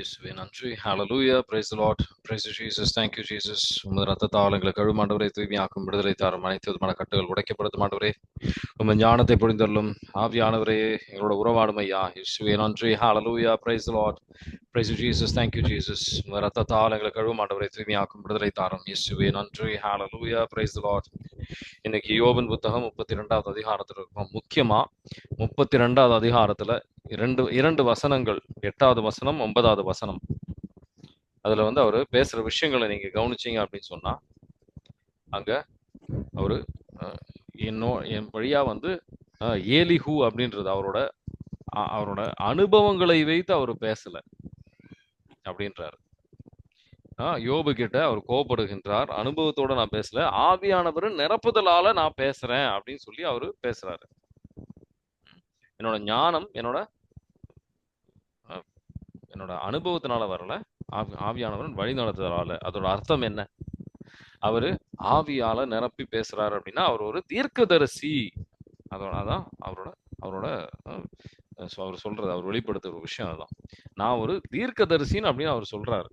இயேசுவே நன்றி. ஹalleluya. Praise the Lord. Praise you Jesus. Thank you Jesus. உமது இரத்தத்தால் எங்களை கழுவும் ஆண்டவரே, தூய்மையாக்கும், விடுதலை தாரும், அனைத்து விதமான கட்டுகள் உடைக்கப்படுத்தும் ஆண்டவரே. உமது ஞானத்தை பொழிந்தருளும் ஆவியானவரே, எங்களோட உறவாடும் ஐயா. இயேசுவே நன்றி. ஹalleluya. Praise the Lord. Praise you Jesus. Thank you Jesus. உமது இரத்தத்தால் எங்களை கழுவும் ஆண்டவரே, தூய்மையாக்கும், விடுதலை தாரும். இயேசுவே நன்றி. ஹalleluya. Praise the Lord. இன்னைக்கு யோபின் புத்தகம் 32வது அதிகாரத்தில் இருக்கும். முக்கியமா 32வது அதிகாரத்துல இரண்டு வசனங்கள், 8வது வசனம் 9வது வசனம், அதுல அவரு பேசுற விஷயங்களை நீங்க கவனிச்சீங்க அப்படின்னு சொன்னா, அங்க அவரு என் வழியா ஏலிஹூ அப்படின்றது அவரோட அனுபவங்களை வைத்து அவர் பேசல அப்படின்றாரு. யோபு கிட்ட அவர் கோபப்படுகின்றார். அனுபவத்தோட நான் பேசல, ஆவியானவர் நிரப்புதலால நான் பேசுறேன் அப்படின்னு சொல்லி அவரு பேசுறாரு. என்னோட ஞானம் என்னோட அனுபவத்தினால வரல, ஆவியானவரன் வழி நடத்துதலால. அதோட அர்த்தம் என்ன? அவரு ஆவியால நிரப்பி பேசுறாரு அப்படின்னா அவர் ஒரு தீர்க்கதரிசி. அதான் அவரோட அவர் சொல்றது, அவர் வெளிப்படுத்துற ஒரு விஷயம். அதுதான் நான் ஒரு தீர்க்கதரிசின்னு அப்படின்னு அவர் சொல்றாரு.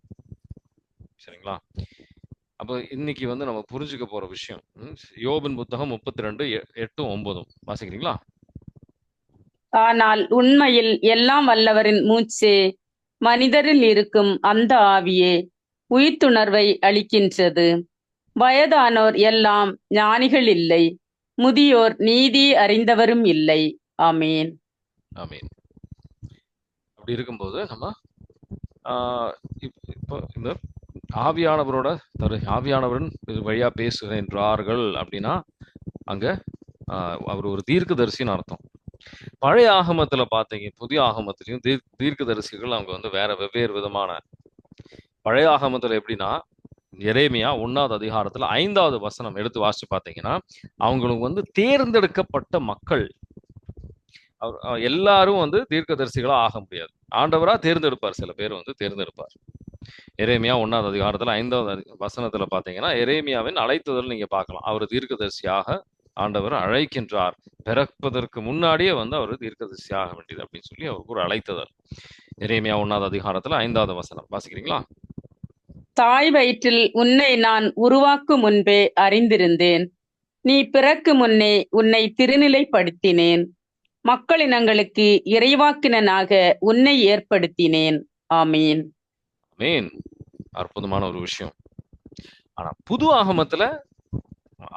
சரிங்களா? அப்ப இன்னைக்கு நம்ம புரிஞ்சுக்க போற விஷயம் யோபின் புத்தகம் 32 8 9 வாசிக்கிறீங்களா? ஆனால் உண்மையில் எல்லாம் வல்லவரின் மூச்சே, மனிதரில் இருக்கும் அந்த ஆவியே உயிர்த்துணர்வை அளிக்கின்றது. வயதானோர் எல்லாம் ஞானிகள் இல்லை, முதியோர் நீதி அறிந்தவரும் இல்லை. ஆமீன். ஆமீன். அப்படி இருக்கும்போது நம்ம இப்போ இந்த ஆவியானவரன் வழியா பேசுகின்றார்கள் அப்படின்னா அங்க அவர் ஒரு தீர்க்கதரிசின்னு அர்த்தம். பழைய ஆகமத்துல பாத்தீங்க, புதிய ஆகமத்திலையும் தீர்க்கதரிசிகள் அவங்க வேற வெவ்வேறு விதமான. பழைய ஆகமத்துல எப்படின்னா, எரேமியா 1வது அதிகாரத்துல 5வது வசனம் எடுத்து வாசிச்சு பாத்தீங்கன்னா, அவங்களுக்கு தேர்ந்தெடுக்கப்பட்ட மக்கள். எல்லாரும் தீர்க்கதரிசிகளா ஆக முடியாது, ஆண்டவரா தேர்ந்தெடுப்பார். சில பேர் தேர்ந்தெடுப்பார். எரேமியா 1வது அதிகாரத்துல 5வது வசனத்துல பாத்தீங்கன்னா, எரேமியாவின் அழைத்துதல் நீங்க பார்க்கலாம். அவர் தீர்க்கதரிசியாக ஆண்டவர் அழைக்கின்றார். பிறப்பதற்கு முன்னாடியே அவர் தீர்க்கதரிசியாக வேண்டியது அப்படின்னு சொல்லி அவருக்கு ஒரு அழைத்துதல். எரேமியா 1வது அதிகாரத்துல 5வது வசனம் வாசிக்கிறீங்களா? தாய் வயிற்றில் உன்னை நான் உருவாக்கும் முன்பே அறிந்திருந்தேன், நீ பிறக்கு முன்னே உன்னை திருநிலைப்படுத்தினேன், மக்களினங்களுக்கு இறைவாக்கினனாக உன்னை ஏற்படுத்தினேன். ஆமீன். ஆமீன். அற்புதமான ஒரு விஷயம். ஆனா புது ஆகமத்துல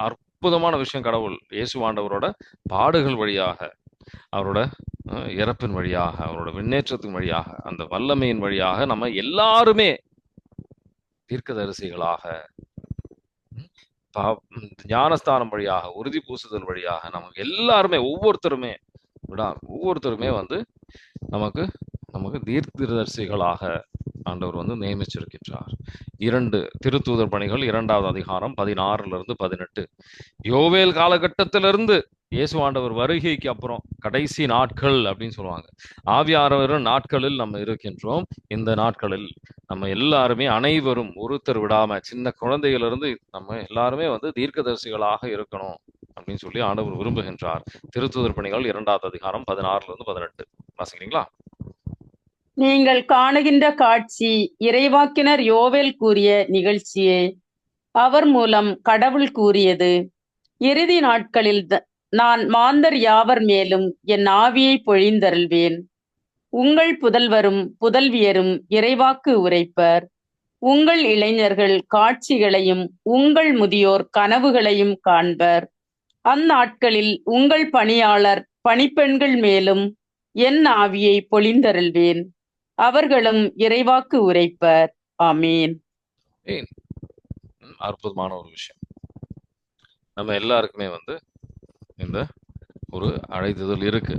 அற்புதமான விஷயம். கடவுள் இயேசு ஆண்டவரோட பாடுகள் வழியாக, அவரோட இறப்பின் வழியாக, அவரோட விண்ணேற்றத்தின் வழியாக, அந்த வல்லமையின் வழியாக நம்ம எல்லாருமே தீர்க்கதரிசிகளாக, ஞானஸ்தானம் வழியாக, உறுதி பூசுதல் வழியாக நம்ம எல்லாருமே ஒவ்வொருத்தருமே நமக்கு தீர்க்கதரிசிகளாக ஆண்டவர் நியமிச்சிருக்கின்றார். 2 திருத்தூதர் பணிகள் 2வது அதிகாரம் 16 18. யோவேல் காலகட்டத்திலிருந்து இயேசு ஆண்டவர் வருகைக்கு அப்புறம் கடைசி நாட்கள் அப்படின்னு சொல்லுவாங்க. ஆவியானவர் நாட்களில் நம்ம இருக்கின்றோம். இந்த நாட்களில் நம்ம எல்லாருமே, அனைவரும் ஒருத்தர் விடாம, சின்ன குழந்தைகளிலிருந்து நம்ம எல்லாருமே தீர்க்கதரிசிகளாக இருக்கணும் அப்படின்னு சொல்லி ஆண்டவர் விரும்புகின்றார். திருத்தூதர் பணிகள் 2வது அதிகாரம் 16 18 வாசிக்கிறீங்களா? நீங்கள் காணுகின்ற காட்சி இறைவாக்கினர் யோவேல் கூறிய நிகழ்ச்சியே. அவர் மூலம் கடவுள் கூறியது, இறுதி நாட்களில் நான் மாந்தர் யாவர் மேலும் என் ஆவியை பொழிந்தருள்வேன். உங்கள் புதல்வரும் புதல்வியரும் இறைவாக்கு உரைப்பர். உங்கள் இளைஞர்கள் காட்சிகளையும் உங்கள் முதியோர் கனவுகளையும் காண்பர். அந்நாட்களில் உங்கள் பணியாளர் பணிப்பெண்கள் மேலும் என் ஆவியை பொழிந்தருள்வேன். அவர்களும் இறைவாக்கு உரைப்பர். ஆமீன். அற்புதமான ஒரு விஷயம். நம்ம எல்லாருக்குமே இந்த ஒரு அழைத்துதல் இருக்கு.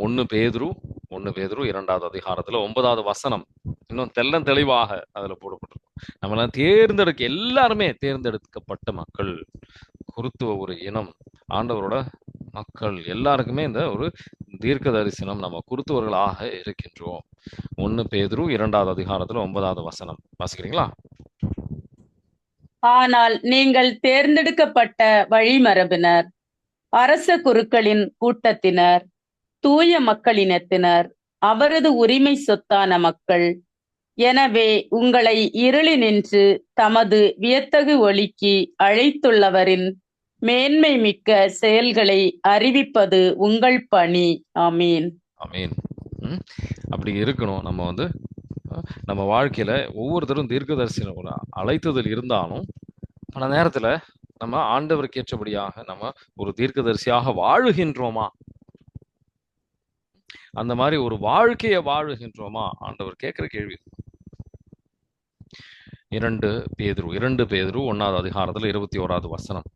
1 பேதுரு 2வது அதிகாரத்துல 9வது வசனம் இன்னும் தெளிவாக அதுல போடப்பட்டிருக்கும். நம்மளாம் எல்லாருமே தேர்ந்தெடுக்கப்பட்ட மக்கள், குருத்துவ ஒரு இனம், ஆண்டவரோட மக்கள். எல்லாருக்குமே இந்த ஒரு தீர்க்க தரிசனம், நம்ம குருத்துவர்களாக இருக்கின்றோம். 1 பேதுரு 2வது அதிகாரத்துல 9வது வசனம் வாசிக்கிறீங்களா? ஆனால் நீங்கள் தேர்ந்தெடுக்கப்பட்ட வழிமரபினர், அரச குருக்களின் கூட்டத்தினர், தூய மக்களினத்தினர், அவரது உரிமை சொத்தான மக்கள், எனவே உங்களை இருளினின்று தமது வியத்தகு ஒளிக்கு அழைத்துள்ளவரின் மேன்மை மிக்க செயல்களை அறிவிப்பது உங்கள் பணி. ஆமீன். ஆமீன். அப்படி இருக்கணும். நம்ம வந்து நம்ம வாழ்க்கையில ஒவ்வொருத்தரும் தீர்க்கதரிசன ஒரு அழைத்துதல் இருந்தாலும் பல நேரத்துல நம்ம ஆண்டவருக்கு ஏற்றபடியாக நம்ம ஒரு தீர்க்கதரிசியாக வாழுகின்றோமா? அந்த மாதிரி ஒரு வாழ்க்கையை வாழுகின்றோமா? ஆண்டவர் கேட்கிற கேள்வி. 2 பேதுரு 1வது அதிகாரத்துல 21வது வசனம்.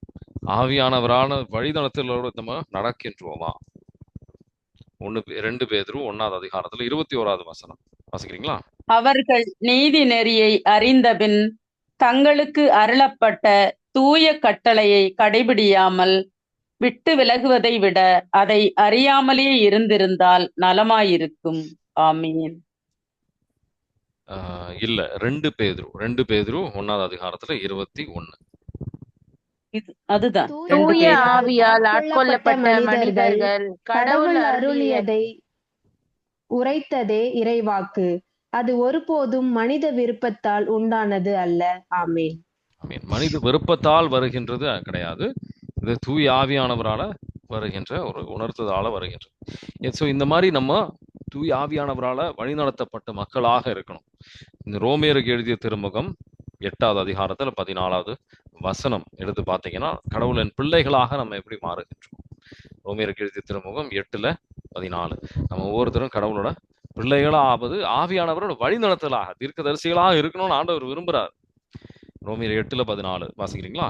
ஆவியானவரான வழிநடத்தலோடு நம்ம நடக்கின்றோமா? 2 பேதுரு 1வது அதிகாரத்துல 21வது வசனம் வாசிக்கிறீங்களா? அவர்கள் நீதி நெறியை அறிந்தபின் தங்களுக்கு அருளப்பட்ட தூய கட்டளையை கடைபிடியாமல் விட்டு விலகுவதை விட அதை அறியாமலே இருந்திருந்தால் நலமாயிருக்கும். ஆமீன். இல்ல, 2 பேதுரு 1வது அதிகாரத்துல 21. அதுதான் தூய ஆவியால் ஆட்கொள்ளப்பட்ட மனிதர்கள் கடவுள் அருளியதை உரைத்ததே இறைவாக்கு. அது ஒருபோதும் மனித விருப்பத்தால் உண்டானது அல்ல. ஆமீன். மனித விருப்பத்தால் வருகின்றது கிடையாது. இது தூய ஆவியானவரால வருகின்ற ஒரு உணர்த்ததால வருகின்றது. ஸோ இந்த மாதிரி நம்ம தூய ஆவியானவரால வழிநடத்தப்பட்ட மக்களாக இருக்கணும். இந்த ரோமேருக்கு எழுதிய திருமுகம் 8வது அதிகாரத்துல 14வது வசனம் எடுத்து பார்த்தீங்கன்னா, கடவுளின் பிள்ளைகளாக நம்ம எப்படி மாறுகின்றோம். ரோமேருக்கு எழுதிய திருமுகம் 8:14. நம்ம ஒவ்வொருத்தரும் கடவுளோட பிள்ளைகளாவது ஆவியானவரோட வழிநடத்தலாக தீர்க்கதரிசிகளாக இருக்கணும்னு ஆண்டவர் விரும்புறார். ரோமேர் 8:14 வாசிக்கிறீங்களா?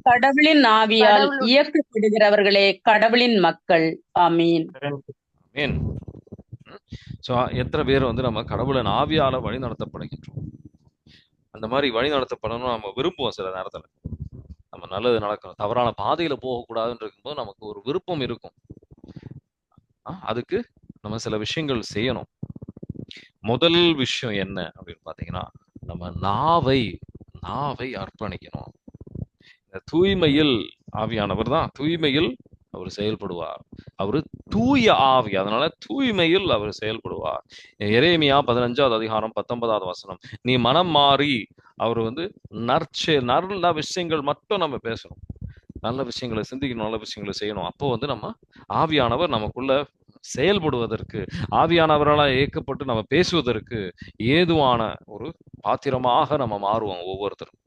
கடவுளின் ஆவியால் இயக்கப்படுகிறவர்களே கடவுளின் மக்கள். ஆமீன். ஆமீன். சோ எத்தனை பேர் வந்து நம்ம கடவுளின் ஆவியால வழி நடத்தப்படுகின்றோம்? அந்த மாதிரி வழி நடத்தப்படணும் நம்ம விரும்புவோம். சில நேரத்துல நம்ம நல்லது நடக்கணும், தவறான பாதையில போகக்கூடாதுன்னு இருக்கும்போது நமக்கு ஒரு விருப்பம் இருக்கும். அதுக்கு நம்ம சில விஷயங்கள் செய்யணும். முதல் விஷயம் என்ன அப்படின்னு பாத்தீங்கன்னா, நம்ம நாவை அர்ப்பணிக்கணும். இந்த தூய்மையில் ஆவியானவர் தான் தூய்மையில் அவர் செயல்படுவார். அவரு தூய ஆவி, அதனால தூய்மையில் அவர் செயல்படுவார். எரேமியா 15வது அதிகாரம் 19வது வசனம். நீ மனம் மாறி அவர் வந்து நல்ல விஷயங்கள் மட்டும் நம்ம பேசணும், நல்ல விஷயங்களை சிந்திக்கணும், நல்ல விஷயங்களை செய்யணும். அப்போ வந்து நம்ம ஆவியானவர் நமக்குள்ள செயல்படுவதற்கு, ஆவியானவரால் இயக்கப்பட்டு நம்ம பேசுவதற்கு ஏதுவான ஒரு பாத்திரமாக நம்ம மாறுவோம் ஒவ்வொருத்தரும்.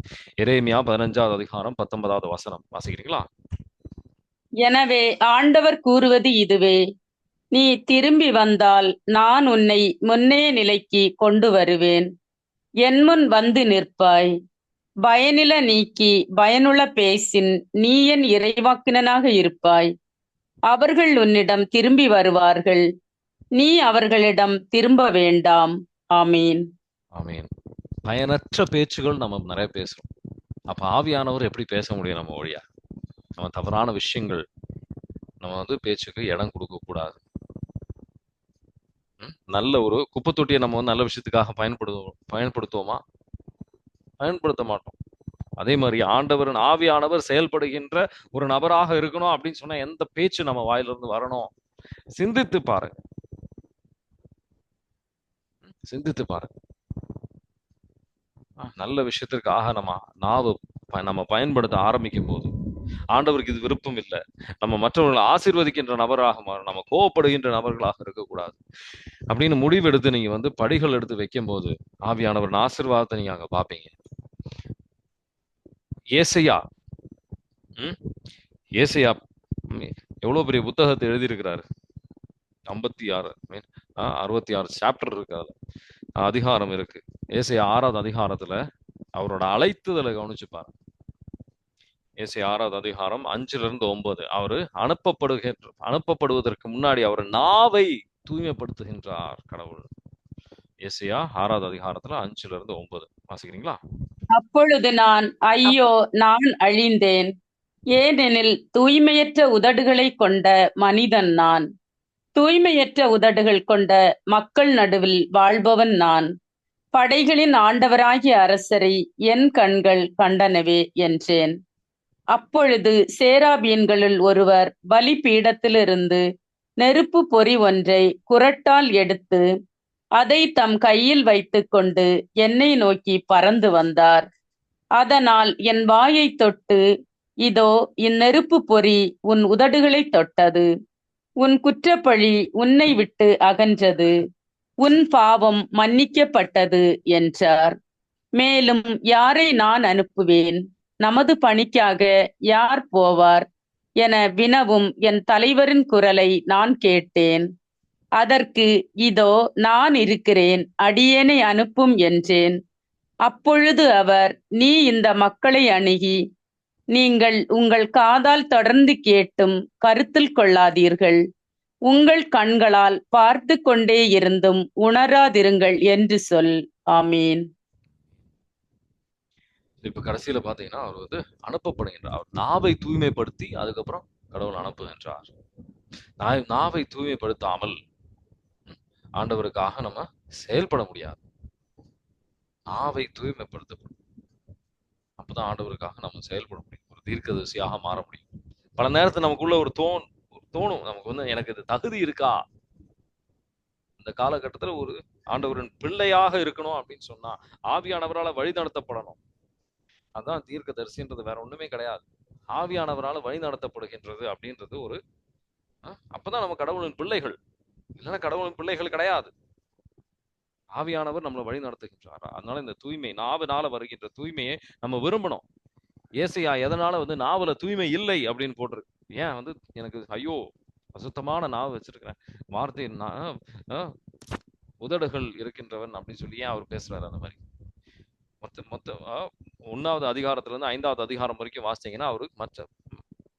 எரேமியா 15வது அதிகாரம் 19வது வசனம் வாசிக்கிறீங்களா? எனவே ஆண்டவர் கூறுவது இதுவே, நீ திரும்பி வந்தால் நான் உன்னை முன்னே நிலைக்கு கொண்டு வருவேன். என் முன் வந்து நிற்பாய். பயனில நீக்கி பயனுள்ள பேசின் நீ என் இறைவாக்கினனாக இருப்பாய். அவர்கள் உன்னிடம் திரும்பி வருவார்கள், நீ அவர்களிடம் திரும்ப வேண்டாம். ஆமீன். ஆமீன். பயனற்ற பேச்சுகள் நம்ம நிறைய பேசுறோம். அப்ப ஆவியானவர் எப்படி பேச முடியும் நம்ம வழியா? நம்ம தவறான விஷயங்கள் நம்ம வந்து பேச்சுக்கு இடம் கொடுக்க கூடாது. நல்ல ஒரு குப்பை தொட்டியை நம்ம வந்து நல்ல விஷயத்துக்காக பயன்படுத்துவோமா? பயன்படுத்த மாட்டோம். அதே மாதிரி ஆவியானவர் செயல்படுகின்ற ஒரு நபராக இருக்கணும் அப்படின்னு சொன்னா எந்த பேச்சு நம்ம வாயிலிருந்து வரணும்? சிந்தித்து பாருங்க. நல்ல விஷயத்திற்காக நம்ம பயன்படுத்த ஆரம்பிக்கும் போது ஆண்டவருக்கு இது விருப்பம் இல்லை. நம்ம மற்றவர்களை ஆசீர்வதிக்கின்ற நபராக நம்ம கோவப்படுகின்ற நபர்களாக இருக்கக்கூடாது அப்படின்னு முடிவெடுத்து நீங்க வந்து படிகள் எடுத்து வைக்கும் போது ஆவியானவரின் ஆசீர்வாதத்தை நீங்க அங்க பாப்பீங்க. ஏசையா எவ்வளவு பெரிய புத்தகத்தை எழுதியிருக்கிறாரு. 66 சாப்டர் இருக்கு, அதுல அதிகாரம் இருக்கு. ஏசையா 6வது அதிகாரத்துல அவரோட அழைத்துதலை கவனிச்சுப்பாரு. ஏசையா 6வது அதிகாரம் 5-9. அவரு அனுப்பப்படுவதற்கு முன்னாடி அவர் நாவை தூய்மைப்படுத்துகின்றார் கடவுள். ஏசையா 6வது அதிகாரத்துல 5-9 வாசிக்கிறீங்களா? அப்பொழுது நான், ஐயோ நான் அழிந்தேன், ஏனெனில் தூய்மையற்ற உதடுகளை கொண்ட மனிதன் நான். தூய்மையற்ற உதடுகள் கொண்ட மக்கள் நடுவில் வாழ்பவன் நான். படைகளின் ஆண்டவராகிய அரசரை என் கண்கள் கண்டனவே என்றேன். அப்பொழுது சேராபீன்களுள் ஒருவர் பலிபீடத்திலிருந்து நெருப்பு பொறி ஒன்றை குறட்டால் எடுத்து அதை தம் கையில் வைத்துக்கொண்டு என்னை நோக்கி பறந்து வந்தார். அதனால் என் வாயைத் தொட்டு, இதோ இந்நெருப்பு பொறி உன் உதடுகளைத் தொட்டது. உன் குற்றப்பழி உன்னை விட்டு அகன்றது. உன் பாவம் மன்னிக்கப்பட்டது என்றார். மேலும் யாரை நான் அனுப்புவேன்? நமது பணிக்காக யார் போவார் என வினவும் என் தலைவரின் குரலை நான் கேட்டேன். அதற்கு, இதோ நான் இருக்கிறேன், அடியேனை அனுப்பும் என்றேன். அப்பொழுது அவர், நீ இந்த மக்களை அணுகி, நீங்கள் உங்கள் காதால் தொடர்ந்து கேட்டும் கருத்தில் கொள்ளாதீர்கள், உங்கள் கண்களால் பார்த்து கொண்டே இருந்தும் உணராதிருங்கள் என்று சொல். ஆமீன். இப்ப கடைசியில பாத்தீங்கன்னா அவர் வந்து அனுப்பப்படுகின்றார். அவர் நாவை தூய்மைப்படுத்தி அதுக்கப்புறம் கடவுள் அனுப்புகின்றார். நாவை தூய்மைப்படுத்தாமல் ஆண்டவருக்காக நம்ம செயல்பட முடியாது. நாவை தூய்மைப்படுத்தப்படும். அப்பதான் ஆண்டவருக்காக நம்ம செயல்பட முடியும். ஒரு தீர்க்கதரிசியாக மாற முடியும். பல நேரத்துல நமக்குள்ள ஒரு தோணும், நமக்கு வந்து எனக்கு இது தகுதி இருக்கா? இந்த காலகட்டத்துல ஒரு ஆண்டவரின் பிள்ளையாக இருக்கணும் அப்படின்னு சொன்னா ஆவியானவரால வழி நடத்தப்படணும். அதான் தீர்க்கதரிசின்றது, வேற ஒண்ணுமே கிடையாது. ஆவியானவரால வழி நடத்தப்படுகின்றது அப்படின்றது ஒரு அப்பதான் நம்ம கடவுளின் பிள்ளைகள். இல்லைன்னா கடவுளின் பிள்ளைகள் கிடையாது. ஆவியானவர் நம்மளை வழி நடத்துகின்றார். அதனால இந்த தூய்மை, நாவினால வருகின்ற தூய்மையை நம்ம விரும்பணும். ஏசையா எதனால வந்து நாவல தூய்மை இல்லை அப்படின்னு போட்டிருக்கு. ஏன் வந்து எனக்கு ஐயோ அசுத்தமான நாவு வச்சிருக்கிறேன், வார்த்தை உதடுகள் இருக்கின்றவன் அப்படின்னு சொல்லி ஏன் அவர் பேசுறாரு? அந்த மாதிரி மொத்த 1வது அதிகாரத்துல இருந்து 5வது அதிகாரம் வரைக்கும் வாசிச்சீங்கன்னா அவரு மற்ற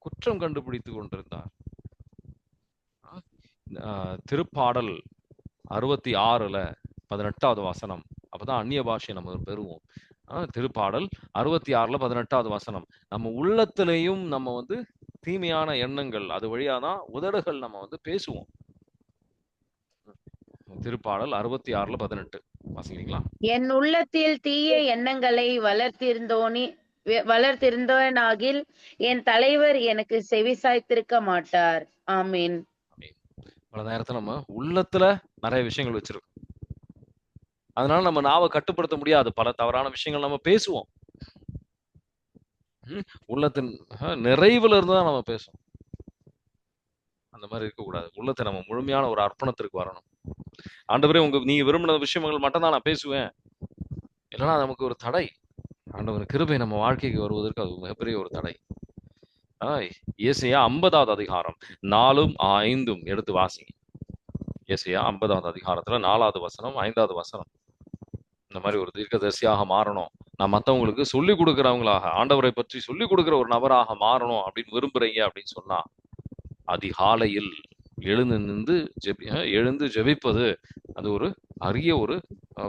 குற்றம் கண்டுபிடித்து கொண்டிருந்தார். திருப்பாடல் 66ல 18வது வசனம், அப்பதான் அந்நிய பாஷை நம்ம பெறுவோம். திருப்பாடல் 66ல 18வது வசனம், நம்ம உள்ளத்திலையும் நம்ம வந்து தீமையான எண்ணங்கள், அது வழியாதான் உதடுகள் நம்ம வந்து பேசுவோம். திருப்பாடல் 66ல 18 வாசிக்கிறீங்களா? என் உள்ளத்தில் தீய எண்ணங்களை வளர்த்திருந்தோனாகில் என் தலைவர் எனக்கு செவிசாய்த்திருக்க மாட்டார். ஆமீன். பல நேரத்துல நம்ம உள்ளத்துல நிறைய விஷயங்கள் வச்சிருக்கோம். அதனால நம்ம நாவை கட்டுப்படுத்த முடியாது. பல தவறான விஷயங்கள் நம்ம பேசுவோம். உள்ளத்தின் நிறைவுல இருந்துதான் நம்ம பேசுவோம். அந்த மாதிரி இருக்கக்கூடாது. உள்ளத்தை நம்ம முழுமையான ஒரு அர்ப்பணத்திற்கு வரணும். ஆண்டவரே, நீங்க விரும்பின விஷயங்கள் மட்டும் தான் நான் பேசுவேன், இல்லைன்னா நமக்கு ஒரு தடை. ஆண்டவர் கிருபை நம்ம வாழ்க்கைக்கு வருவதற்கு அது மிகப்பெரிய ஒரு தடை. ஏசையா 50வது அதிகாரம் 4ம் 5ம் எடுத்து வாசிங்க. ஏசையா 50வது அதிகாரத்துல 4வது வசனம் 5வது வசனம். இந்த மாதிரி ஒரு தீர்க்கதரிசியாக மாறணும், நான் மற்றவங்களுக்கு சொல்லிக் கொடுக்குறவங்களாக, ஆண்டவரை பற்றி சொல்லிக் கொடுக்குற ஒரு நபராக மாறணும் அப்படின்னு விரும்புறீங்க அப்படின்னு சொன்னா, அதிகாலையில் எழுந்து ஜெபிப்பது அது ஒரு அரிய ஒரு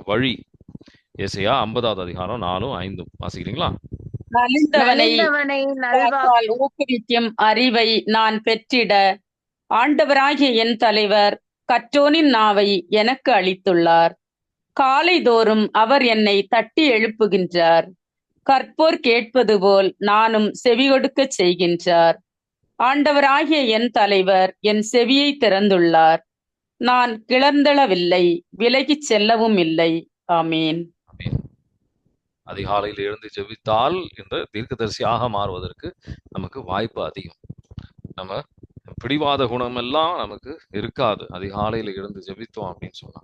வழி. ஏசையா 50வது அதிகாரம் 4ம் 5ம் வாசிக்கிறீங்களா? நலிந்தவனை ஊக்குவிக்கும் அறிவை நான் பெற்றிட ஆண்டவராகிய என் தலைவர் கற்றோனின் நாவை எனக்கு அளித்துள்ளார். காலைதோறும் அவர் என்னை தட்டி எழுப்புகின்றார். கற்போர் கேட்பது போல் நானும் செவி கொடுக்கச் செய்கின்றார். ஆண்டவராகிய என் தலைவர் என் செவியை திறந்துள்ளார். நான் கிளர்ந்தளவில்லை, விலகிச் செல்லவும் இல்லை. ஆமீன். அதிகாலையில் எழுந்து ஜெபித்தால் என்ற தீர்க்கதரிசியாக மாறுவதற்கு நமக்கு வாய்ப்பு அதிகம். நம்ம பிடிவாத குணம் எல்லாம் நமக்கு இருக்காது. அதிகாலையில் எழுந்து ஜெபித்தோம் அப்படின்னு சொன்னா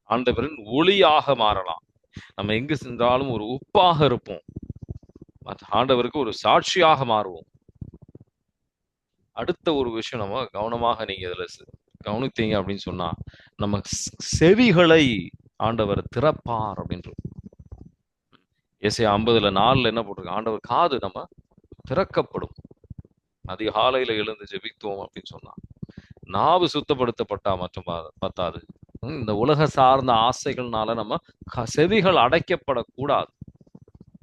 ஆண்டவரின் ஒளியாக மாறலாம். நம்ம எங்கு சென்றாலும் ஒரு உப்பாக இருப்போம். ஆண்டவருக்கு ஒரு சாட்சியாக மாறுவோம். அடுத்த ஒரு விஷயம் நம்ம கவனமாக நீங்க இதுல கவனித்தீங்க அப்படின்னு சொன்னா, நம்ம செவிகளை ஆண்டவர் திறப்பார் அப்படின்றது. ஏசையா 50ல 4ல என்ன போட்டிருக்கு? ஆண்டவர் காது நம்ம திறக்கப்படும். அதிகாலையில எழுந்து ஜெபித்தோம் அப்படின்னு சொன்னா, நாவு சுத்தப்படுத்தப்பட்டா மற்றும் பத்தாது. இந்த உலக சார்ந்த ஆசைகள்னால நம்ம செவிகள் அடைக்கப்படக்கூடாது.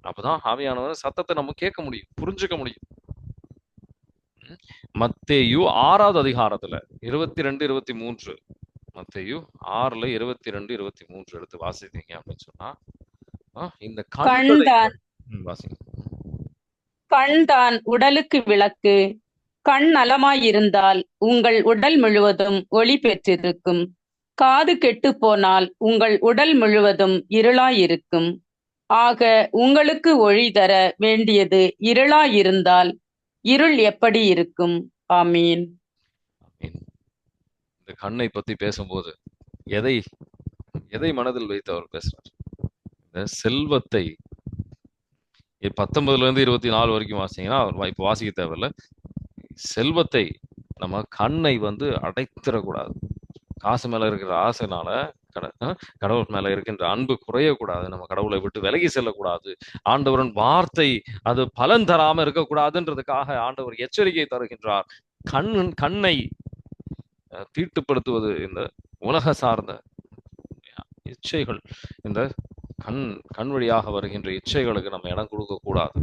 அப்பதான் ஆவியானவர் சத்தத்தை நம்ம கேட்க முடியும், புரிஞ்சுக்க முடியும். மத்தேயு 6வது அதிகாரத்துல 22, 23, மத்தேயு 6ல 22, 23 எடுத்து வாசித்தீங்க அப்படின்னு சொன்னா, இந்த கண்தான் உடலுக்கு விளக்கு. கண் நலமாயிருந்தால் உங்கள் உடல் முழுவதும் ஒளி பெற்றிருக்கும். காது கெட்டுப் போனால் உங்கள் உடல் முழுவதும் இருளாயிருக்கும். ஆக உங்களுக்கு ஒளி தர வேண்டியது இருளாயிருந்தால் இருள் எப்படி இருக்கும்? ஆமீன். ஆமென். இந்த கண்ணை பத்தி பேசும்போது எதை எதை மனதில் வைத்து அவர் பேசுறார்? இந்த செல்வத்தை 19 இருந்து 24 வரைக்கும் வாசிங்கன்னா அவர் இப்ப வாசிக்க தேவையில்ல. செல்வத்தை நம்ம கண்ணை வந்து அடைத்திடக்கூடாது. காசு மேல இருக்கிற ஆசைனால கடவுள் மேல இருக்கின்ற அன்பு குறையக்கூடாது. நம்ம கடவுளை விட்டு விலகி செல்லக்கூடாது. ஆண்டவரின் வார்த்தை அது பலன் தராம இருக்கக்கூடாதுன்றதுக்காக ஆண்டவர் எச்சரிக்கை தருகின்றார். கண்ணை தீட்டுப்படுத்துவது இந்த உலக சார்ந்த இச்சைகள், இந்த கண் வழியாக வருகின்ற இச்சைகளுக்கு நம்ம இடம் கொடுக்க கூடாது.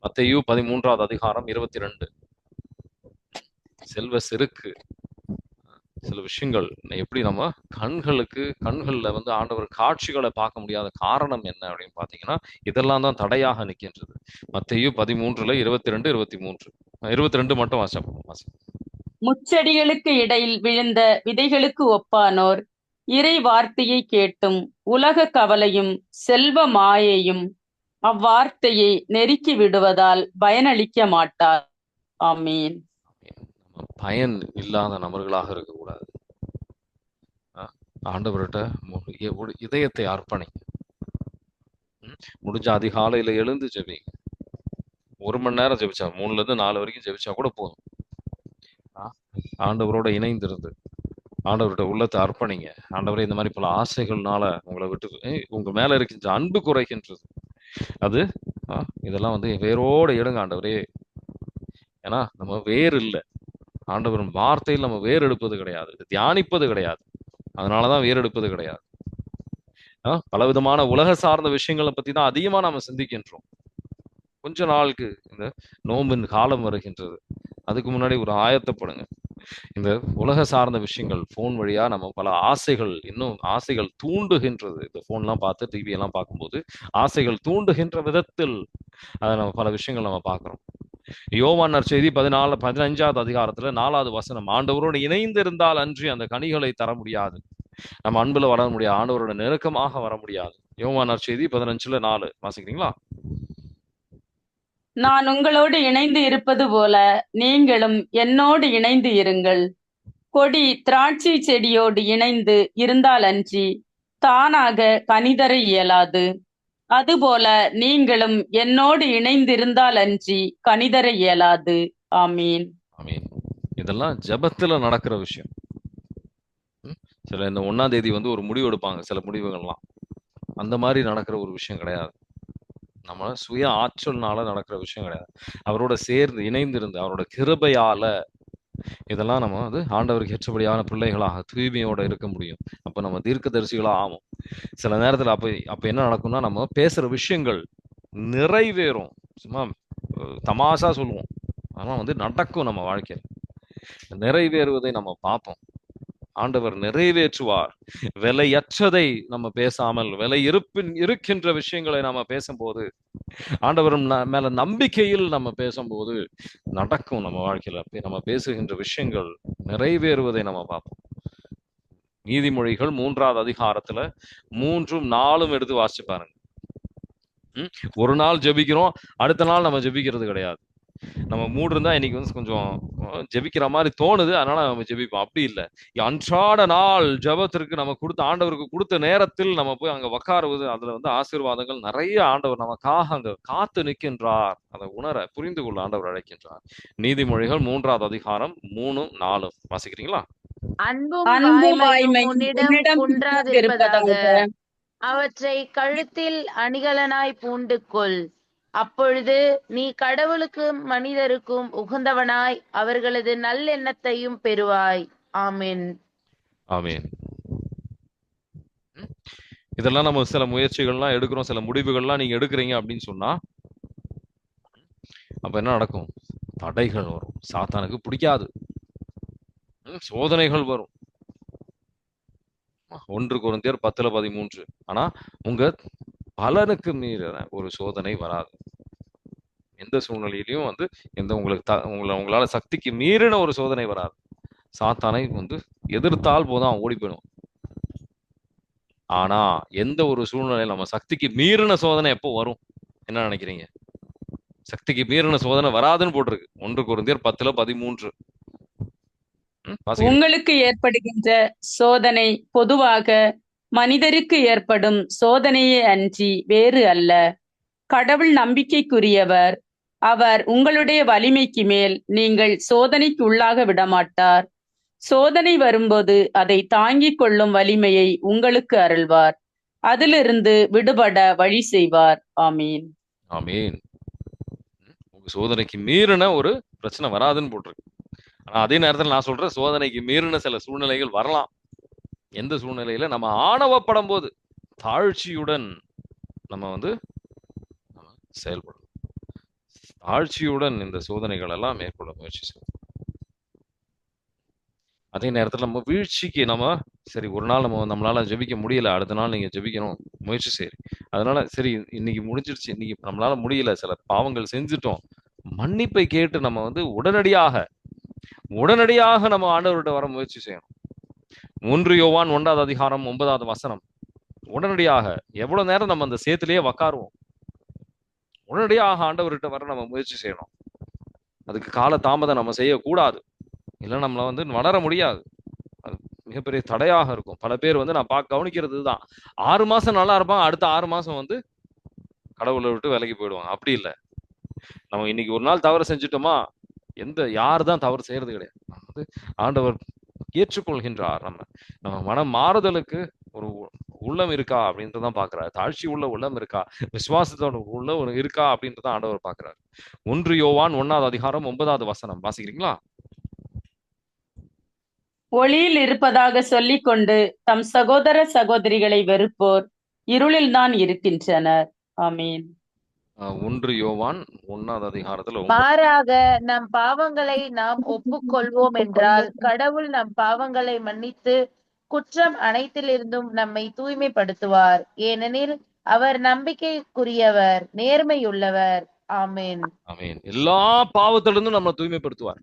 மத்தேயு 13வது அதிகாரம் 22. செல்வ செருக்கு சில விஷயங்கள் எப்படி நம்ம கண்கள்ல வந்து ஆண்டவர் காட்சிகளை பார்க்க முடியாத காரணம் என்ன அப்படின்னு பாத்தீங்கன்னா இதெல்லாம் தான் தடையாக நிற்கின்றது. மத்தேயு 13ல 22, 23, 22 மட்டும் வாசி. முச்செடிகளுக்கு இடையில் விழுந்த விதைகளுக்கு ஒப்பானோர் இறை வார்த்தையை கேட்டும் உலக கவலையும் செல்வ மாயையும் அவ்வார்த்தையை நெருக்கி விடுவதால் பயனளிக்க மாட்டார். ஆமீன். பயன் இல்லாத நபர்களாக இருக்கக்கூடாது. ஆண்டவர்கிட்ட இதயத்தை அர்ப்பணி. முடிஞ்ச அதிகாலையில எழுந்து ஜெபிங்க. 1 மணி நேரம் ஜெபிச்சா 3ல இருந்து 4 வரைக்கும் ஜெபிச்சா கூட போதும். ஆண்டவரோட இணைந்திருந்து ஆண்டவர்கிட்ட உள்ளத்தை அர்ப்பணிங்க. ஆண்டவரே, இந்த மாதிரி பல ஆசைகள்னால உங்களை விட்டு உங்க மேல இருக்கின்ற அன்பு குறைகின்றது. அது இதெல்லாம் வந்து வேரோட எடுங்க ஆண்டவரே. ஏன்னா நம்ம வேறு இல்லை. ஆண்டவரின் வார்த்தையில் நம்ம வேறு எடுப்பது கிடையாது, தியானிப்பது கிடையாது. அதனாலதான் வேறு எடுப்பது கிடையாது. பலவிதமான உலக சார்ந்த விஷயங்களை பத்தி தான் அதிகமா நாம சிந்திக்கின்றோம். கொஞ்ச நாளுக்கு இந்த நோம்பின் காலம் வருகின்றது. அதுக்கு முன்னாடி ஒரு ஆயத்தப்படுங்க. இந்த உலக சார்ந்த விஷயங்கள் போன் வழியா நம்ம பல ஆசைகள் தூண்டுகின்றது. இந்த போன்லாம் பார்த்து டிவி எல்லாம் பார்க்கும்போது ஆசைகள் தூண்டுகின்ற விதத்தில் அதை நம்ம பல விஷயங்கள் நம்ம பார்க்கிறோம். யோவான் நற்செய்தி 15வது அதிகாரத்துல 4வது வசனம், ஆண்டவரோடு இணைந்து இருந்தால் அன்றி அந்த கனிகளை தர முடியாது. நம்ம அன்புல வளர முடியாது, ஆண்டவரோட நெருக்கமாக வர முடியாது. யோவான் நற்செய்தி 15:4 வாசிக்கிறீங்களா? நான் உங்களோடு இணைந்து இருப்பது போல நீங்களும் என்னோடு இணைந்து இருங்கள். கொடி திராட்சை செடியோடு இணைந்து இருந்தால் அன்றி தானாக கனிதர இயலாது. அதுபோல நீங்களும் என்னோடு இணைந்திருந்தால் அன்றி கனிதர இயலாது. ஆமீன். ஆமீன். இதெல்லாம் ஜெபத்துல நடக்கிற விஷயம். சில இந்த 1ஆம் தேதி வந்து ஒரு முடிவு எடுப்பாங்க. சில முடிவுகள்லாம் அந்த மாதிரி நடக்கிற ஒரு விஷயம் கிடையாது. நம்ம சுய ஆற்றல்னால நடக்கிற விஷயம் கிடையாது. அவரோட சேர்ந்து இணைந்திருந்து அவரோட கிருபையால இதெல்லாம் நம்ம வந்து ஆண்டவருக்கு ஏற்றபடியான பிள்ளைகளாக தூய்மையோட இருக்க முடியும். அப்ப நம்ம தீர்க்கதரிசிகளா ஆகும். சில நேரத்துல அப்ப என்ன நடக்கும்னா, நம்ம பேசுற விஷயங்கள் நிறைவேறும். சும்மா தமாஷா சொல்லுவோம், ஆனா வந்து நடக்கும். நம்ம வாழ்க்கையில நிறைவேறுவதை நம்ம பார்ப்போம். ஆண்டவர் நிறைவேற்றுவார். விலையற்றதை நம்ம பேசாமல் விலை இருக்கின்ற விஷயங்களை நாம பேசும்போது, ஆண்டவர் மேல நம்பிக்கையில் நம்ம பேசும்போது நடக்கும். நம்ம வாழ்க்கையில நம்ம பேசுகின்ற விஷயங்கள் நிறைவேறுவதை நம்ம பார்ப்போம். நீதிமொழிகள் 3வது அதிகாரத்துல 3ம் 4ம் எடுத்து வாசிச்சு பாருங்க. ஒரு நாள் ஜெபிக்கிறோம், அடுத்த நாள் நம்ம ஜெபிக்கிறது கிடையாது. நம்ம மூடு இருந்தா இன்னைக்கு வந்து கொஞ்சம் ஜெபிக்கிற மாதிரி தோணுது, அதனால நம்ம ஜெபிப்போம். அப்படி இல்லை. அன்றாட நாள் ஜெபத்திற்கு நம்ம ஆண்டவருக்கு கொடுத்த நேரத்தில் நம்ம போய் அங்க உட்காருவது, அதுல வந்து ஆசீர்வாதங்கள் நிறைய ஆண்டவர் நமக்காக அங்க காத்து நிற்கின்றார். அதை உணர புரிந்து கொள்ள ஆண்டவர் அழைக்கின்றார். நீதிமொழிகள் 3வது அதிகாரம் 3ம் 4ம் வாசிக்கிறீங்களா? அன்பும் வாய்மையும் உன்னிடம் குன்றாதிருப்பதாக அவற்றை கழுத்தில் அணிகலனாய் பூண்டு கொள். அப்பொழுது நீ கடவுளுக்கும் மனிதருக்கும் உகந்தவனாய் அவர்களது நல்லெண்ணத்தையும் பெறுவாய். ஆமென். ஆமென். இதெல்லாம் நம்ம சில முயற்சிகள்லாம் எடுக்கிறோம், சில முடிவுகள்லாம் நீங்க எடுக்கிறீங்க அப்படின்னு சொன்னா அப்ப என்ன நடக்கும்? தடைகள் வரும். சாத்தானுக்கு பிடிக்காது. சோதனைகள் வரும். 1 கொரிந்தியர் 10:13. ஆனா உங்க பலனுக்கு மீறின ஒரு சோதனை வராது. எந்த சூழ்நிலையிலையும் வந்து உங்களால சக்திக்கு மீறின ஒரு சோதனை வராது. சாத்தானை வந்து எதிர்த்தால் போதும் ஓடி போயிடும். ஆனா எந்த ஒரு சூழ்நிலையில நம்ம சக்திக்கு மீறின சோதனை எப்போ வரும்? என்ன நினைக்கிறீங்க? சக்திக்கு மீறின சோதனை வராதுன்னு போட்டிருக்கு 1 கொரிந்தியர் 10:13. வாசிக்கிறேன். உங்களுக்கு ஏற்படுகின்ற சோதனை பொதுவாக மனிதருக்கு ஏற்படும் சோதனையே அன்றி வேறு அல்ல. கடவுள் நம்பிக்கைக்குரியவர். அவர் உங்களுடைய வலிமைக்கு மேல் நீங்கள் சோதனைக்கு உள்ளாக விடமாட்டார். சோதனை வரும்போது அதை தாங்கிக் கொள்ளும் வலிமையை உங்களுக்கு அருள்வார். அதிலிருந்து விடுபட வழி செய்வார். ஆமீன். ஆமீன். உங்க சோதனைக்கு மீறின ஒரு பிரச்சனை வராதுன்னு போட்டிருக்கு. ஆனா அதே நேரத்தில் நான் சொல்றேன், சோதனைக்கு மீறின சில சூழ்நிலைகள் வரலாம். எந்த சூழ்நிலையில நம்ம ஆணவப்படும் போது தாழ்ச்சியுடன் நம்ம செயல்படும். தாழ்ச்சியுடன் இந்த சோதனைகள் எல்லாம் மேற்கொள்ள முயற்சி செய்வோம். அதே நேரத்தில் நம்ம வீழ்ச்சிக்கு சரி, ஒரு நாள் நம்மளால ஜெபிக்க முடியல, அடுத்த நாள் நீங்க ஜெபிக்கணும் முயற்சி செய்யுங்க. அதனால சரி, இன்னைக்கு முடிஞ்சிருச்சு, இன்னைக்கு நம்மளால முடியல, சில பாவங்கள் செஞ்சுட்டோம், மன்னிப்பை கேட்டு நம்ம உடனடியாக நம்ம ஆண்டவர்கிட்ட வர முயற்சி செய்யணும். 1 யோவான் 1:9 உடனடியாக எவ்வளவு நேரம் நம்ம அந்த சேத்திலேயே உக்காருவோம், உடனடியாக ஆண்டவர்கிட்ட வர நம்ம முயற்சி செய்யணும். அதுக்கு கால தாமதம் நம்ம செய்யக்கூடாது. இல்லை நம்மள வளர முடியாது. அது மிகப்பெரிய தடையாக இருக்கும். பல பேர் நான் கவனிக்கிறது தான், 6 மாசம் நல்லா இருப்பாங்க, அடுத்த 6 மாசம் கடவுளை விட்டு விலகி போயிடுவாங்க. அப்படி இல்லை. நம்ம இன்னைக்கு ஒரு நாள் தவறு செஞ்சுட்டோமா, யாரு தான் தவறு செய்யறது கிடையாது. ஆண்டவர் ஏற்றுக்கொள்கின்றார். நம்ம மனம் மாறுதலுக்கு ஒரு உள்ளம் இருக்கா அப்படின்றதான் பாக்குறாரு. தாழ்ச்சி உள்ள உள்ளம் இருக்கா, விசுவாசத்தோட உள்ள இருக்கா அப்படின்றதான் ஆண்டவர் பாக்குறாரு. 1 யோவான் 1:9 வாசிக்கிறீங்களா? ஒளியில் இருப்பதாக சொல்லிக் கொண்டு தம் சகோதர சகோதரிகளை வெறுப்போர் இருளில் தான் இருக்கின்றனர். ஆமீன். 1 யோவான் 1:9 மாறாக நம் பாவங்களை நாம் ஒப்புக்கொள்வோம் என்றால் கடவுள் நம் பாவங்களை மன்னித்து குற்றம் அனைத்திலிருந்தும் நம்மை தூய்மைப்படுத்துவார். ஏனெனில் அவர் நம்பிக்கைக்குரியவர், நேர்மையுள்ளவர். ஆமீன். ஆமீன். எல்லா பாவத்திலிருந்தும் நம்மை தூய்மைப்படுத்துவார்.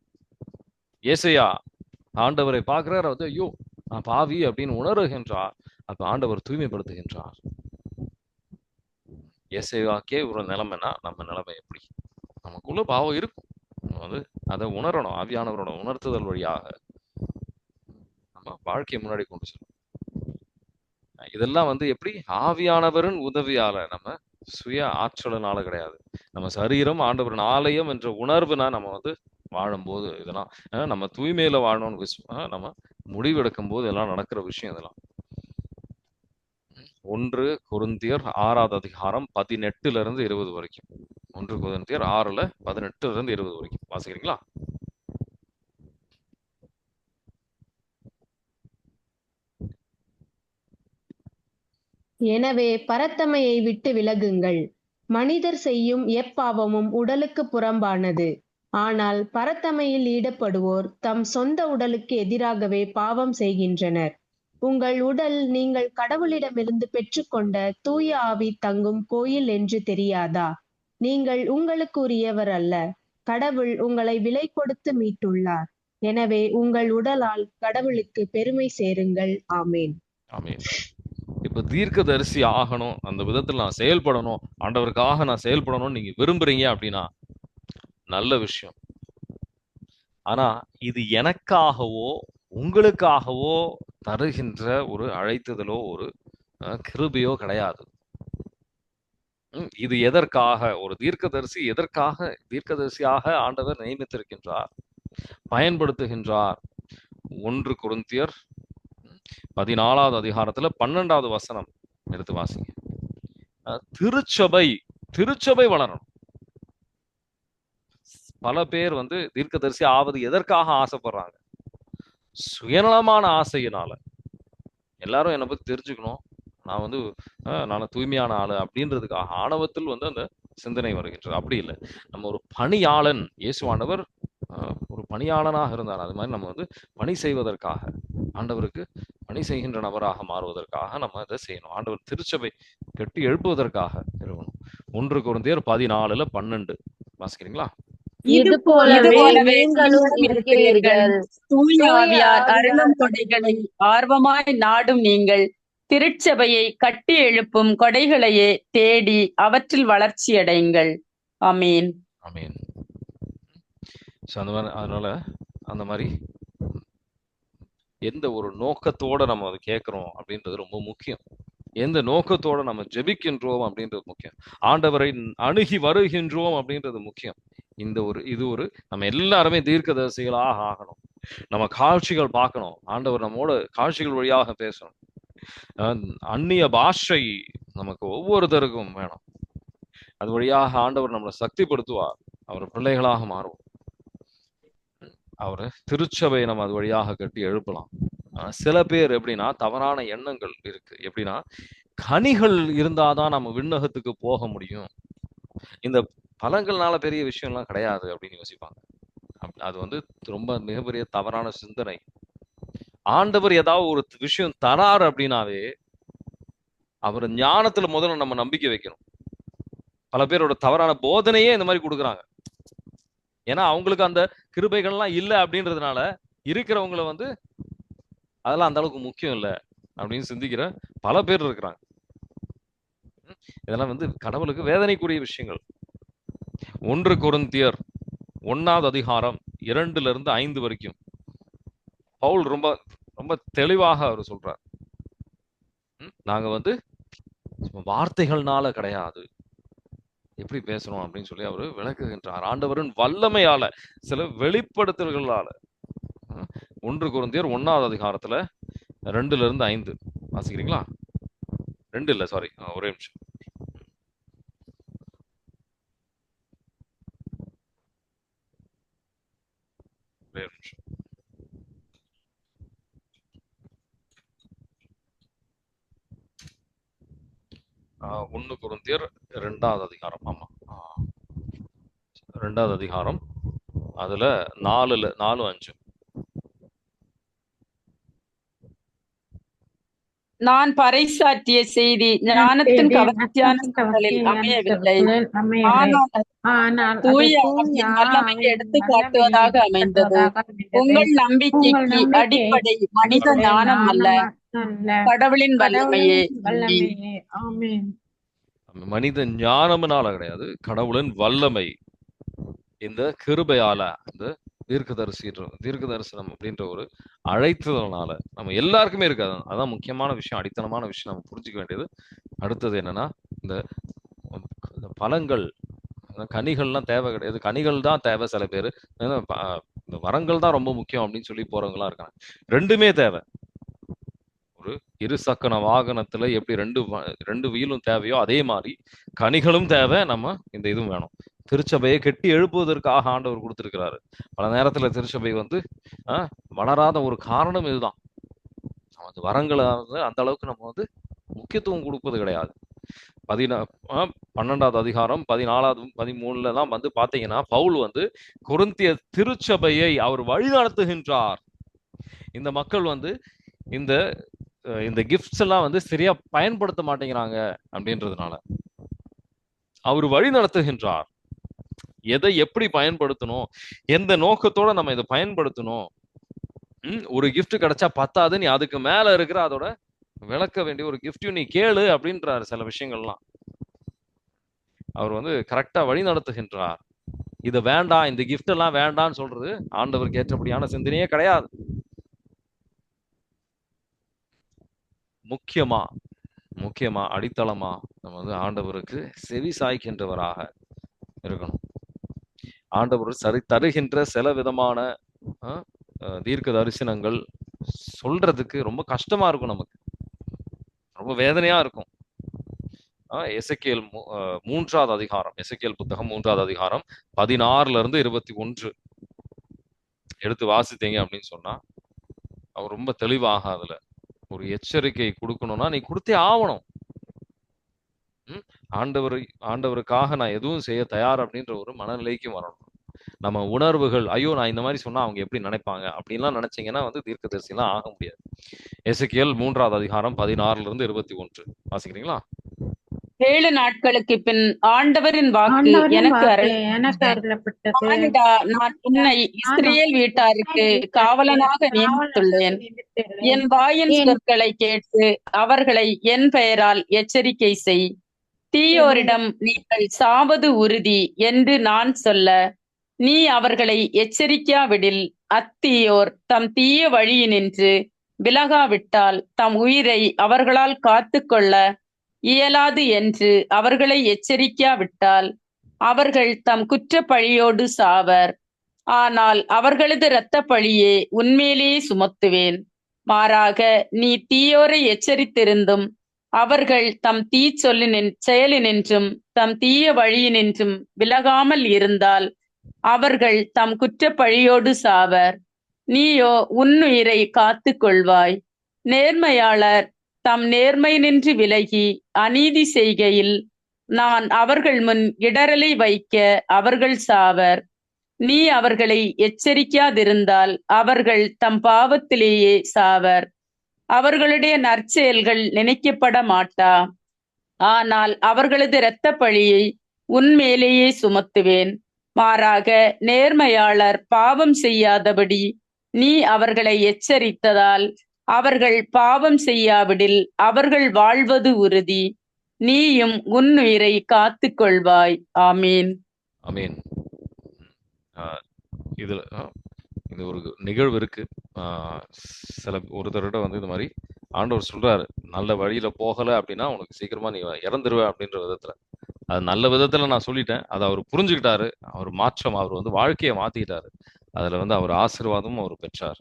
ஏசையா ஆண்டவரை பார்க்கிறார், ஐயோ நான் பாவி அப்படின்னு உணர்கின்றார். அப்ப ஆண்டவர் தூய்மைப்படுத்துகின்றார். ஏசையாக்கே ஒரு நிலைமைனா நம்ம நிலைமை எப்படி? நமக்குள்ள பாவம் இருக்கும், அதை உணரணும். ஆவியானவரோட உணர்த்துதல் வழியாக நம்ம வாழ்க்கையை முன்னாடி கொண்டு செல்லணும். இதெல்லாம் எப்படி? ஆவியானவரின் உதவியால, நம்ம சுய ஆற்றலினால கிடையாது. நம்ம சரீரம் ஆண்டவரின் ஆலயம் என்ற உணர்வுனா நம்ம வாழும்போது இதெல்லாம் நம்ம தூய்மையில வாழணும்னு நம்ம முடிவெடுக்கும் போது எல்லாம் நடக்கிற விஷயம். இதெல்லாம் 1 கொரிந்தியர் 6:18-20 வரைக்கும். 1 கொரிந்தியர் 6:18-20 வரைக்கும் வாசிக்கிறீங்களா? எனவே பரத்தமையை விட்டு விலகுங்கள். மனிதர் செய்யும் எப்பாவமும் உடலுக்கு புறம்பானது. ஆனால் பரத்தமையில் ஈடுபடுவோர் தம் சொந்த உடலுக்கு எதிராகவே பாவம் செய்கின்றனர். உங்கள் உடல் நீங்கள் கடவுளிடமிருந்து பெற்றுக்கொண்ட தூய ஆவி தங்கும் கோயில் என்று தெரியாதா? நீங்கள் உங்களுக்கு உரியவர் அல்ல, கடவுள் உங்களை விலை கொடுத்து மீட்டுள்ளார். எனவே உங்கள் உடலால் கடவுளுக்கு பெருமை சேருங்கள். ஆமேன். ஆமேன். இப்ப தீர்க்கதரிசி ஆகணும், அந்த விதத்தில் நான் செயல்படணும், ஆண்டவருக்காக நான் செயல்படணும்னு நீங்க விரும்புறீங்க அப்படின்னா நல்ல விஷயம். ஆனா இது எனக்காகவோ உங்களுக்காகவோ தருகின்ற ஒரு அழைத்துதலோ ஒரு கிருபையோ கிடையாது. இது எதற்காக ஒரு எதற்காக தீர்க்கதரிசியாக ஆண்டவர் நியமித்திருக்கின்றார், பயன்படுத்துகின்றார்? 1 கொரிந்தியர் 14:12 எடுத்து வாசிங்க. திருச்சபை வளரணும். பல பேர் தீர்க்கதரிசி ஆவது எதற்காக ஆசைப்படுறாங்க? சுயநலமான ஆசையினால. எல்லாரும் என்னை பத்தி தெரிஞ்சுக்கணும், நான் தூய்மையான ஆளு அப்படின்றதுக்காக ஆணவத்தில் அந்த சிந்தனை வருகின்றது. அப்படி இல்லை. நம்ம ஒரு பணியாளன். இயேசுவானவர் ஒரு பணியாளனாக இருந்தார். அது மாதிரி நம்ம பணி செய்வதற்காக, ஆண்டவருக்கு பணி செய்கின்ற நபராக மாறுவதற்காக நம்ம அதை செய்யணும். ஆண்டவர் திருச்சபை கட்டி எழுப்புவதற்காக இருக்கணும். 1 கொரிந்தியர் 14:12 வாசிக்கிறீங்களா? இது போலவே இதுபோலவே நீங்களும் நீங்களும் இருக்கிறீர்கள். இருக்கிறீர்கள். தூய தூய ஆவியார் ஆவியார் அருளும் கொடைகளை ஆர்வமாய் நாடும் நீங்கள் திருச்சபையை கட்டி எழுப்பும் கொடைகளையே தேடி அவற்றில் வளர்ச்சியடைங்கள். ஆமீன். ஆமீன். ஸோ அந்த மாதிரி அந்த மாதிரி எந்த ஒரு நோக்கத்தோட நம்ம அதை கேட்குறோம் அப்படின்றது ரொம்ப முக்கியம். எந்த நோக்கத்தோட நம்ம ஜெபிக்கின்றோம் அப்படின்றது முக்கியம். ஆண்டவரை அணுகி வருகின்றோம் அப்படின்றது முக்கியம். இது ஒரு நம்ம எல்லாருமே தீர்க்கதரிசிகளாக ஆகணும். நம்ம காட்சிகள் பார்க்கணும். ஆண்டவர் நம்மோட காட்சிகள் வழியாக பேசணும். அந்நிய பாஷை நமக்கு ஒவ்வொருத்தருக்கும் வேணும். அது வழியாக ஆண்டவர் நம்மளை சக்திப்படுத்துவார். அவர் பிள்ளைகளாக மாறுவோம். அவர் திருச்சபையை நம்ம அது வழியாக கட்டி எழுப்பலாம். சில பேர் எப்படின்னா தவறான எண்ணங்கள் இருக்கு. எப்படின்னா கனிகள் இருந்தாதான் நம்ம விண்ணகத்துக்கு போக முடியும், இந்த பழங்கள்னால பெரிய விஷயம்லாம் கிடையாது அப்படின்னு யோசிப்பாங்க. அது ரொம்ப மிகப்பெரிய தவறான சிந்தனை. ஆண்டவர் ஏதாவது ஒரு விஷயம் தராரு அப்படின்னாவே அவர் ஞானத்துல முதல்ல நம்ம நம்பிக்கை வைக்கணும். பல பேரோட தவறான போதனையே இந்த மாதிரி கொடுக்குறாங்க. ஏன்னா அவங்களுக்கு அந்த கிருபைகள்லாம் இல்லை அப்படின்றதுனால இருக்கிறவங்களை அதெல்லாம் அந்த அளவுக்கு முக்கியம் இல்லை அப்படின்னு சிந்திக்கிற பல பேர் இருக்கிறாங்க. இதெல்லாம் கடவுளுக்கு வேதனைக்குரிய விஷயங்கள். 1 கொரிந்தியர் 1வது அதிகாரம் 2-5 வரைக்கும் பவுல் ரொம்ப ரொம்ப தெளிவாக அவர் சொல்றார். நாங்க வார்த்தைகள்னால கிடையாது, எப்படி பேசுறோம் அப்படின்னு சொல்லி அவரு விளக்குகின்றார். ஆண்டவரின் வல்லமையால, சில வெளிப்படுத்தல்களால. 1 கொரிந்தியர் 1வது அதிகாரத்துல 2-5 வாசிக்கிறீங்களா? 2 இல்ல, சாரி, ஒரே நிமிஷம். ஒரே நிமிஷம். 1 கொரிந்தியர் 2வது அதிகாரம். ஆமா, 2வது அதிகாரம், அதுல 4-5. நான் பறைசாற்றிய செய்தி ஞானத்தின் கவர்ச்சியான சூழலில் அமையவில்லை, ஆனால் தூய ஆவியின் வல்லமையை எடுத்து காட்டுவதாக அமைந்தது. உங்கள் நம்பிக்கைக்கு அடிப்படை மனித ஞானம் அல்ல, கடவுளின் வல்லமையே. மனித ஞானம்னால கிடையாது, கடவுளின் வல்லமை. இந்த கிருபையால, இந்த தீர்க்கதரிசனம் அப்படின்ற ஒரு அழைத்ததுனால நம்ம எல்லாருக்குமே இருக்காது. அதான் முக்கியமான விஷயம், அடித்தனமான விஷயம் நம்ம புரிஞ்சுக்க வேண்டியது. அடுத்தது என்னன்னா, இந்த பழங்கள், கனிகள்லாம் தேவை கிடையாது, கனிகள் தான் தேவை. சில பேர் இந்த வரங்கள் தான் ரொம்ப முக்கியம் அப்படின்னு சொல்லி போறவங்களா இருக்காங்க. ரெண்டுமே தேவை. ஒரு இருசக்கர வாகனத்துல எப்படி ரெண்டு வீலும் தேவையோ அதே மாதிரி கனிகளும் தேவை. நம்ம இந்த இதுவும் வேணும். திருச்சபையை கெட்டி எழுப்புவதற்காக ஆண்டவர் கொடுத்திருக்கிறாரு. பல நேரத்துல திருச்சபை வளராத ஒரு காரணம் இதுதான். அந்த வரங்களை அந்த அளவுக்கு நம்ம முக்கியத்துவம் கொடுப்பது கிடையாது. 12வது அதிகாரம் 14, 13 தான் பாத்தீங்கன்னா பவுல் கொரிந்திய திருச்சபையை அவர் வழிநடத்துகின்றார். இந்த மக்கள் இந்த இந்த கிஃப்ட்ஸ் எல்லாம் சரியா பயன்படுத்த மாட்டேங்கிறாங்க அப்படின்றதுனால அவர் வழி நடத்துகின்றார். எதை எப்படி பயன்படுத்தணும், எந்த நோக்கத்தோட நம்ம இதை பயன்படுத்தணும். ஒரு கிஃப்ட் கிடைச்சா பத்தாது, நீ அதுக்கு மேல இருக்கிற அதோட விளக்க வேண்டிய ஒரு கிஃப்டையும் நீ கேளு அப்படின்றாரு. சில விஷயங்கள்லாம் அவர் கரெக்டா வழி நடத்துகின்றார். இது வேண்டாம், இந்த கிஃப்ட் எல்லாம் வேண்டாம்னு சொல்றது ஆண்டவருக்கு ஏற்றபடியான சிந்தனையே கிடையாது. முக்கியமா அடித்தளமா நம்ம ஆண்டவருக்கு செவி சாய்க்கின்றவராக இருக்கணும். ஆண்டவர் தருகின்ற சில விதமான தீர்க்க தரிசனங்கள் சொல்றதுக்கு ரொம்ப கஷ்டமா இருக்கும், நமக்கு ரொம்ப வேதனையா இருக்கும். எசேக்கியேல் 3வது அதிகாரம், எசேக்கியேல் புத்தகம் 3வது அதிகாரம் 16-21 எடுத்து வாசித்தீங்க அப்படின்னு சொன்னா அவர் ரொம்ப தெளிவாக அதுல ஒரு எச்சரிக்கை கொடுக்கணும்னா நீ கொடுத்தே ஆகணும். ஆண்டவருக்காக நான் எதுவும் செய்ய தயார் அப்படின்ற ஒரு மனநிலைக்கு வரணும். நம்ம உணர்வுகள், ஐயோ நான் இந்த மாதிரி சொன்னா அவங்க எப்படி நினைப்பாங்க அப்படின்லாம் நினைச்சீங்கன்னா தீர்க்கதரிசிலாம் ஆக முடியாது. எசேக்கியேல் 3வது அதிகாரம் 16-21 வாசிக்கிறீங்களா? 7 நாட்களுக்கு பின் ஆண்டவரின் வாக்கு ஆண்டவரின் எனக்கு வாக்கு எனக்கு அருளப்பட்டது. அருளப்பட்டது. மானிடா, நான் உன்னை இஸ்ரேல் வீட்டாருக்கு காவலனாக நியமித்துள்ளேன். என் வாயின் சொற்களை கேட்டு அவர்களை என் பெயரால் எச்சரிக்கை செய். தீயோரிடம் நீங்கள் சாவது உறுதி என்று நான் சொல்ல, நீ அவர்களை எச்சரிக்காவிடில் அத்தீயோர் தம் தீய வழியினின்று விலகாவிட்டால் தம் உயிரை அவர்களால் காத்துக்கொள்ள இயலாது என்று அவர்களை எச்சரிக்காவிட்டால் அவர்கள் தம் குற்ற பழியோடு சாவர். ஆனால் அவர்களது இரத்த பழியே உன்மேலே சுமத்துவேன். மாறாக நீ தீயோரை எச்சரித்திருந்தும் அவர்கள் தம் செயலினின்றும் தம் தீய வழியினின்றும் விலகாமல் இருந்தால் அவர்கள் தம் குற்ற பழியோடு சாவர். நீயோ உன்னுயிரை காத்து கொள்வாய். நேர்மையாளர் தம் நேர்மை நின்று விலகி அநீதி செய்கையில் நான் அவர்கள் முன் இடரலை வைக்க அவர்கள் சாவர். நீ அவர்களை எச்சரிக்காதிருந்தால் அவர்கள் தம் பாவத்திலேயே சாவர். அவர்களுடைய நற்செயல்கள் நினைக்கப்பட மாட்டா. ஆனால் அவர்களது இரத்த பழியை உன்மேலேயே சுமத்துவேன். மாறாக நேர்மையாளர் பாவம் செய்யாதபடி நீ அவர்களை எச்சரித்ததால் அவர்கள் பாவம் செய்யாவிடில் அவர்கள் வாழ்வது உறுதி. நீயும் உன்னுயிரை காத்து கொள்வாய். ஆமீன். ஆமீன். இதுல இது ஒரு நிகழ்வு இருக்கு. ஒருத்தர்கிட்ட வந்து இந்த மாதிரி ஆண்டவர் சொல்றாரு, நல்ல வழியில போகல அப்படின்னா உனக்கு சீக்கிரமா நீ இறந்துருவ அப்படின்ற விதத்துல. அது நல்ல விதத்துல நான் சொல்லிட்டேன். அதை அவர் புரிஞ்சுக்கிட்டாரு. அவர் வந்து வாழ்க்கையை மாத்திக்கிட்டாரு. அதுல வந்து அவர் ஆசீர்வாதமும் அவர் பெற்றார்.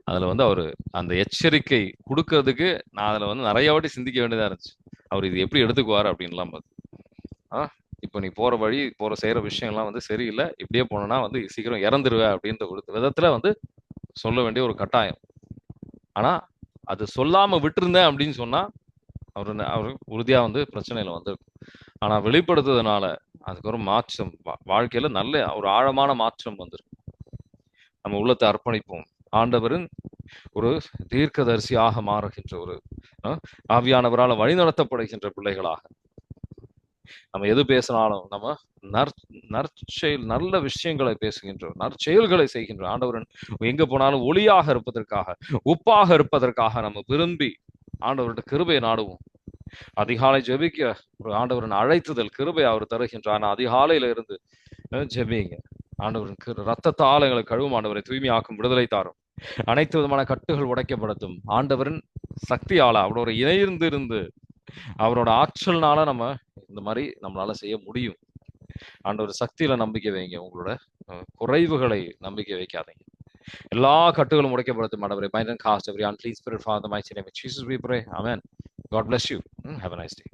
அதுல வந்து அவரு அந்த எச்சரிக்கை கொடுக்கறதுக்கு நான் அதுல வந்து நிறைய வாட்டி சிந்திக்க வேண்டியதா இருந்துச்சு. அவர் இது எப்படி எடுத்துக்குவார் அப்படின்லாம் பார்த்து இப்போ நீ செய்யற விஷயம்லாம் வந்து சரியில்லை, இப்படியே போனோம்னா வந்து சீக்கிரம் இறந்துருவ அப்படின்ற ஒரு விதத்துல வந்து சொல்ல வேண்டிய ஒரு கட்டாயம். ஆனா அது சொல்லாம விட்டுருந்தேன் அப்படின்னு சொன்னா அவரு உறுதியா வந்து பிரச்சனையில வந்து. ஆனா வெளிப்படுத்துறதுனால அதுக்கு ஒரு மாற்றம், வாழ்க்கையில நல்ல ஒரு ஆழமான மாற்றம் வந்துருக்கு. நம்ம உள்ளத்தை அர்ப்பணிப்போம். ஆண்டவரின் ஒரு தீர்க்கதரிசியாக மாறுகின்ற ஒரு ஆவியானவரால் வழிநடத்தப்படுகின்ற பிள்ளைகளாக நம்ம எது பேசினாலும் நம்ம நல்ல விஷயங்களை பேசுகின்றோம், நற்செயல்களை செய்கின்றோம். ஆண்டவரன் எங்க போனாலும் ஒளியாக இருப்பதற்காக, உப்பாக இருப்பதற்காக நம்ம விரும்பி ஆண்டவர்கிட்ட கிருபையை நாடுவோம். அதிகாலை ஜெபிக்க ஒரு ஆண்டவரின் அழைத்துதல் கிருபை அவர் தருகின்றார். அதிகாலையில இருந்து ஜெபிங்க. ஆண்டவரின் ரத்தத்தால் எங்களை கழுவும். ஆண்டவரை தூய்மையாக்கும், விடுதலை தாரும், அனைத்து விதமான கட்டுகள் உடைக்கப்படுத்தும். ஆண்டவரின் சக்தியால அவரோட இணைந்திருந்து அவரோட ஆற்றல்னால நம்ம இந்த மாதிரி நம்மளால செய்ய முடியும். ஆண்டவர் சக்தியில நம்பிக்கை வைங்க. உங்களோட குறைவுகளை நம்பிக்கை வைக்காதீங்க. எல்லா கட்டுகளும் உடைக்கப்படுத்தும். ஆண்டவரை bind and cast every unclean spirit, Father, in the mighty name of Jesus we pray. Amen. God bless you. Have a nice day.